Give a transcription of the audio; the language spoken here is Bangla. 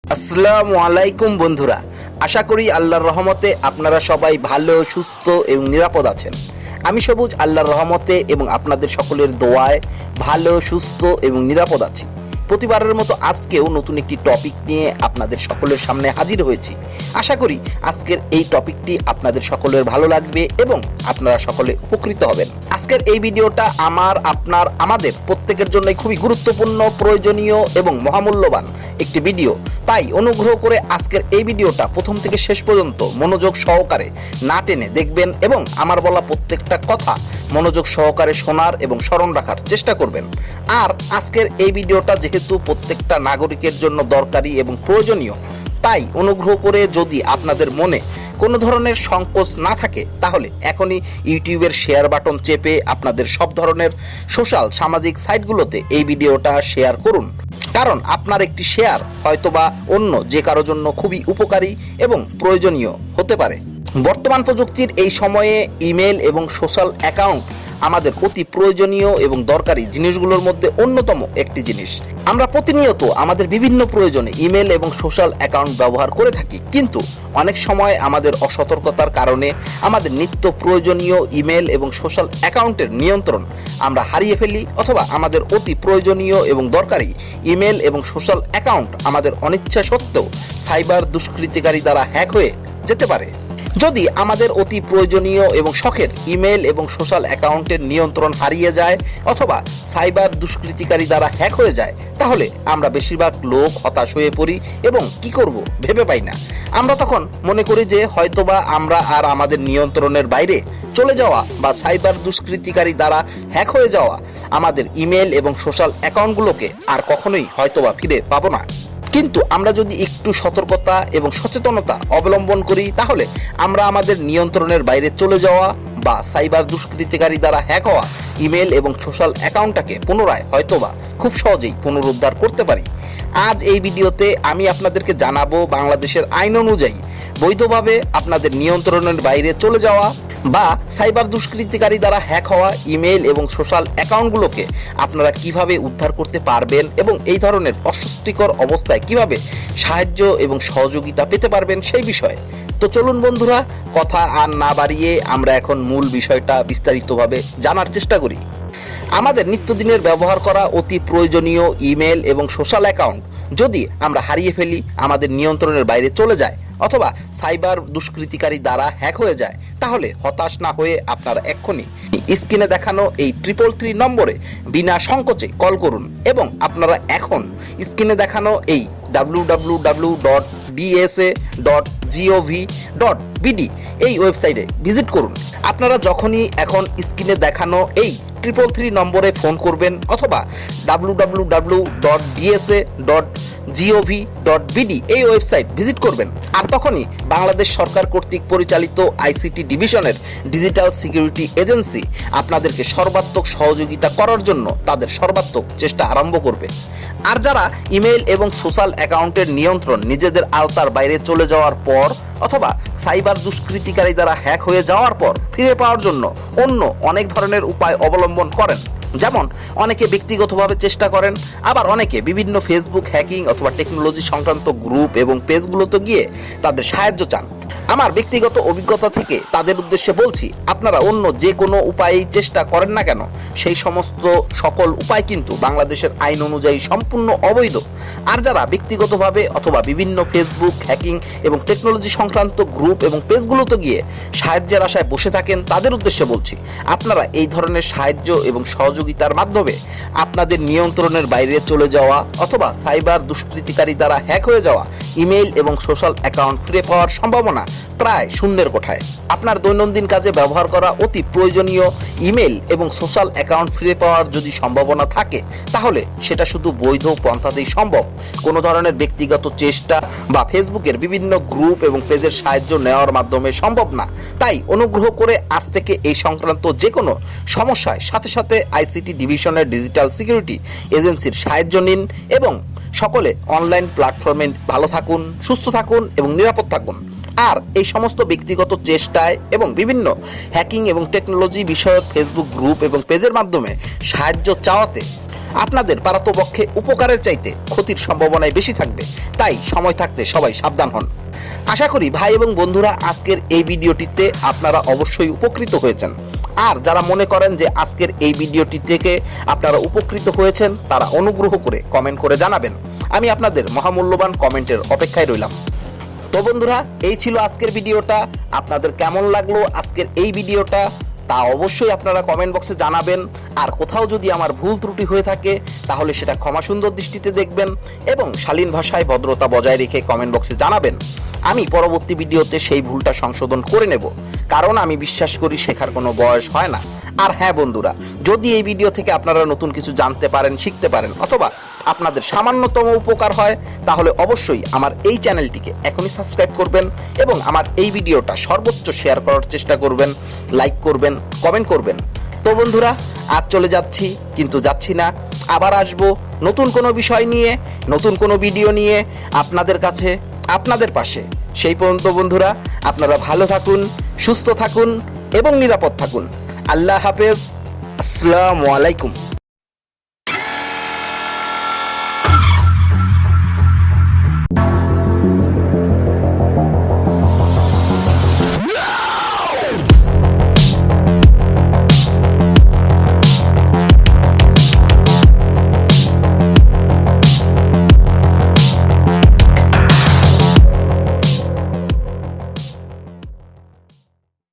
আসসালামু আলাইকুম বন্ধুরা, আশা করি আল্লাহর রহমতে আপনারা সবাই ভালো, সুস্থ এবং নিরাপদ আছেন। আমি সবুজ আল্লাহর রহমতে এবং আপনাদের সকলের দোয়ায় ভালো, সুস্থ এবং নিরাপদ আছি। প্রতিবারের মতো আজকেও নতুন একটি টপিক নিয়ে আপনাদের সকলের সামনে হাজির হয়েছি। আশা করি আজকের এই টপিকটি আপনাদের সকলের ভালো লাগবে এবং আপনারা সকলে উপকৃত হবেন। আজকের এই ভিডিওটা আমাদের প্রত্যেকের জন্যই খুবই গুরুত্বপূর্ণ, প্রয়োজনীয় এবং মহামূল্যবান একটি ভিডিও। তাই অনুগ্রহ করে আজকের এই ভিডিওটা প্রথম থেকে শেষ পর্যন্ত মনোযোগ সহকারে না টেনে দেখবেন এবং আমার বলা প্রত্যেকটা কথা মনোযোগ সহকারে শোনার এবং স্মরণ রাখার চেষ্টা করবেন। আর আজকের এই ভিডিওটা যেহেতু প্রত্যেকটা নাগরিকের জন্য দরকারি এবং প্রয়োজনীয়, তাই অনুগ্রহ করে যদি আপনাদের মনে কোনো ধরনের সংকোচ না থাকে তাহলে এখনই ইউটিউবের শেয়ার বাটন চেপে আপনাদের সব ধরনের সামাজিক সাইটগুলোতে এই ভিডিওটা শেয়ার করুন। কারণ আপনার একটি শেয়ার হয়তোবা অন্য যে কারোর জন্য খুবই উপকারী এবং প্রয়োজনীয় হতে পারে। বর্তমান প্রযুক্তির এই সময়ে ইমেল এবং সোশ্যাল অ্যাকাউন্ট আমাদের অতি প্রয়োজনীয় এবং দরকারি জিনিসগুলোর মধ্যে অন্যতম একটি জিনিস। আমরা প্রতিনিয়ত আমাদের বিভিন্ন প্রয়োজনে ইমেল এবং সোশ্যাল অ্যাকাউন্ট ব্যবহার করে থাকি, কিন্তু অনেক সময় আমাদের অসতর্কতার কারণে আমাদের নিত্য প্রয়োজনীয় ইমেল এবং সোশ্যাল অ্যাকাউন্টের নিয়ন্ত্রণ আমরা হারিয়ে ফেলি, অথবা আমাদের অতি প্রয়োজনীয় এবং দরকারি ইমেল এবং সোশ্যাল অ্যাকাউন্ট আমাদের অনিচ্ছা সত্ত্বেও সাইবার দুষ্কৃতিকারী দ্বারা হ্যাক হয়ে যেতে পারে। যদি আমাদের অতি প্রয়োজনীয় এবং শখের ইমেল এবং সোশ্যাল অ্যাকাউন্টের নিয়ন্ত্রণ হারিয়ে যায় অথবা সাইবার দুষ্কৃতিকারী দ্বারা হ্যাক হয়ে যায়, তাহলে আমরা বেশিরভাগ লোক হতাশ হয়ে পড়ি এবং কি করব ভেবে পাই না। আমরা তখন মনে করি যে হয়তোবা আমরা আর আমাদের নিয়ন্ত্রণের বাইরে চলে যাওয়া বা সাইবার দুষ্কৃতিকারী দ্বারা হ্যাক হয়ে যাওয়া আমাদের ইমেল এবং সোশ্যাল অ্যাকাউন্টগুলোকে আর কখনোই হয়তোবা ফিরে পাবো না। কিন্তু আমরা যদি একটু সতর্কতা এবং সচেতনতা অবলম্বন করি, তাহলে আমরা আমাদের নিয়ন্ত্রণের বাইরে চলে যাওয়া বা সাইবার দুষ্কৃতিকারী দ্বারা হ্যাক হওয়া ইমেল এবং সোশ্যাল অ্যাকাউন্টটাকে পুনরায় হয়তোবা খুব সহজেই পুনরুদ্ধার করতে পারি। আজ এই ভিডিওতে আমি আপনাদেরকে জানাবো বাংলাদেশের আইন অনুযায়ী বৈধভাবে আপনাদের নিয়ন্ত্রণের বাইরে চলে যাওয়া বা সাইবার দুষ্কৃতিকারী দ্বারা হ্যাক হওয়া ইমেল এবং সোশ্যাল অ্যাকাউন্টগুলোকে আপনারা কিভাবে উদ্ধার করতে পারবেন এবং এই ধরনের অস্বস্তিকর অবস্থায় কিভাবে সাহায্য এবং সহযোগিতা পেতে পারবেন সেই বিষয়ে। তো চলুন বন্ধুরা, কথা আর না বাড়িয়ে আমরা এখন মূল বিষয়টা বিস্তারিতভাবে জানার চেষ্টা করি। আমাদের নিত্যদিনের ব্যবহার করা অতি প্রয়োজনীয় ইমেল এবং সোশ্যাল অ্যাকাউন্ট যদি আমরা হারিয়ে ফেলি, আমাদের নিয়ন্ত্রণের বাইরে চলে যায় অথবা সাইবার দুষ্কৃতিকারী দ্বারা হ্যাক হয়ে যায়, তাহলে হতাশ না হয়ে আপনারা এক্ষুনি স্ক্রিনে দেখানো এই 333 নম্বরে বিনা সংকোচে কল করুন এবং আপনারা এখন স্ক্রিনে দেখানো এই www.dsa.gov.bd এই ওয়েবসাইটে ভিজিট করুন। আপনারা যখনই এখন স্ক্রিনে দেখানো এই 333 নম্বরে ফোন করবেন অথবা www.dsa.gov.bd এই ওয়েবসাইট ভিজিট করবেন, আর তখনই বাংলাদেশ সরকার কর্তৃক পরিচালিত আইসিটি ডিভিশনের ডিজিটাল সিকিউরিটি এজেন্সি আপনাদেরকে সর্বাত্মক সহযোগিতা করার জন্য তাদের সর্বাত্মক চেষ্টা আরম্ভ করবে। আর যারা ইমেল এবং সোশ্যাল অ্যাকাউন্টের নিয়ন্ত্রণ নিজেদের আওতার বাইরে চলে যাওয়ার পর অথবা সাইবার দুষ্কৃতিকারী দ্বারা হ্যাক হয়ে যাওয়ার পর ফিরে পাওয়ার জন্য অন্য অনেক ধরনের উপায় অবলম্বন করেন, যেমন অনেকে ব্যক্তিগতভাবে চেষ্টা করেন, আবার অনেকে বিভিন্ন ফেসবুক হ্যাকিং অথবা টেকনোলজি সংক্রান্ত গ্রুপ এবং পেজগুলোতে গিয়ে তাদের সাহায্য চান। আমার ব্যক্তিগত অভিজ্ঞতা থেকে তাদের উদ্দেশ্যে বলছি, আপনারা অন্য যে কোনো উপায়েই চেষ্টা করেন না কেন, সেই সকল উপায় কিন্তু বাংলাদেশের আইন অনুযায়ী সম্পূর্ণ অবৈধ। আর যারা ব্যক্তিগতভাবে অথবা বিভিন্ন ফেসবুক হ্যাকিং এবং টেকনোলজি সংক্রান্ত গ্রুপ এবং পেজগুলোতে গিয়ে সাহায্যের আশায় বসে থাকেন, তাদের উদ্দেশ্যে বলছি, আপনারা এই ধরনের সাহায্য এবং সহযোগিতা সহযোগিতার মাধ্যমে আপনাদের নিয়ন্ত্রণের বাইরে চলে যাওয়া অথবা সাইবার দুষ্কৃতিকারী দ্বারা হ্যাক হয়ে যাওয়া ইমেইল এবং সোশ্যাল অ্যাকাউন্ট ফিরে পাওয়ার সম্ভাবনা প্রায় শূন্যের কোঠায়। আপনার দৈনন্দিন কাজে ব্যবহার করা অতি প্রয়োজনীয় ইমেল এবং সোশ্যাল অ্যাকাউন্ট ফিরে পাওয়ার যদি সম্ভাবনা থাকে, তাহলে সেটা শুধু বৈধ পন্থাতেই সম্ভব। কোনো ধরনের ব্যক্তিগত চেষ্টা বা ফেসবুকের বিভিন্ন গ্রুপ এবং পেজের সাহায্য নেওয়ার মাধ্যমে সম্ভব না। তাই অনুগ্রহ করে আজ থেকে এই সংক্রান্ত যে কোনো সমস্যায় সাথে সাথে আইসিটি ডিভিশনের ডিজিটাল সিকিউরিটি এজেন্সির সাহায্য নিন এবং সকলে অনলাইন প্ল্যাটফর্মে ভালো থাকুন, সুস্থ থাকুন এবং নিরাপদ থাকুন। আর এই সমস্ত ব্যক্তিগত চেষ্টায় এবং বিভিন্ন হ্যাকিং এবং টেকনোলজি বিষয়ক ফেসবুক গ্রুপ এবং পেজের মাধ্যমে সাহায্য চাওয়াতে আপনাদের পারতপক্ষে উপকারের চাইতে ক্ষতির সম্ভাবনাই বেশি থাকবে। তাই সময় থাকতে সবাই সাবধান হন। আশা করি ভাই এবং বন্ধুরা আজকের এই ভিডিওটিতে আপনারা অবশ্যই উপকৃত হয়েছেন। আর যারা মনে করেন যে আজকের এই ভিডিওটি থেকে আপনারা উপকৃত হয়েছেন, তারা অনুগ্রহ করে কমেন্ট করে জানাবেন। আমি আপনাদের মহামূল্যবান কমেন্টের অপেক্ষায় রইলাম। তো বন্ধুরা, এই ছিল আজকের ভিডিওটা। আপনাদের কেমন লাগলো আজকের এই ভিডিওটা তা অবশ্যই আপনারা কমেন্ট বক্সে জানাবেন। আর কোথাও যদি আমার ভুল ত্রুটি হয়ে থাকে তাহলে সেটা ক্ষমা সুন্দর দৃষ্টিতে দেখবেন এবং শালীন ভাষায় ভদ্রতা বজায় রেখে কমেন্ট বক্সে জানাবেন। আমি পরবর্তী ভিডিওতে সেই ভুলটা সংশোধন করে নেব, কারণ আমি বিশ্বাস করি শেখার কোনো বয়স হয় না। আর হ্যাঁ বন্ধুরা, যদি এই ভিডিও থেকে আপনারা নতুন কিছু জানতে পারেন, শিখতে পারেন অথবা আপনাদের সামান্যতম উপকার হয়, তাহলে অবশ্যই আমার এই চ্যানেলটিকে এখনই সাবস্ক্রাইব করবেন এবং আমার এই ভিডিওটা সর্বোচ্চ শেয়ার করার চেষ্টা করবেন, লাইক করবেন, কমেন্ট করবেন। তো বন্ধুরা, আজ চলে যাচ্ছি, কিন্তু যাচ্ছি না। আবার আসবো নতুন কোনো বিষয় নিয়ে, নতুন কোনো ভিডিও নিয়ে আপনাদের কাছে, আপনাদের পাশে। সেই পর্যন্ত বন্ধুরা, আপনারা ভালো থাকুন, সুস্থ থাকুন এবং নিরাপদ থাকুন। আল্লাহ হাফেজ। আসসালামু আলাইকুম।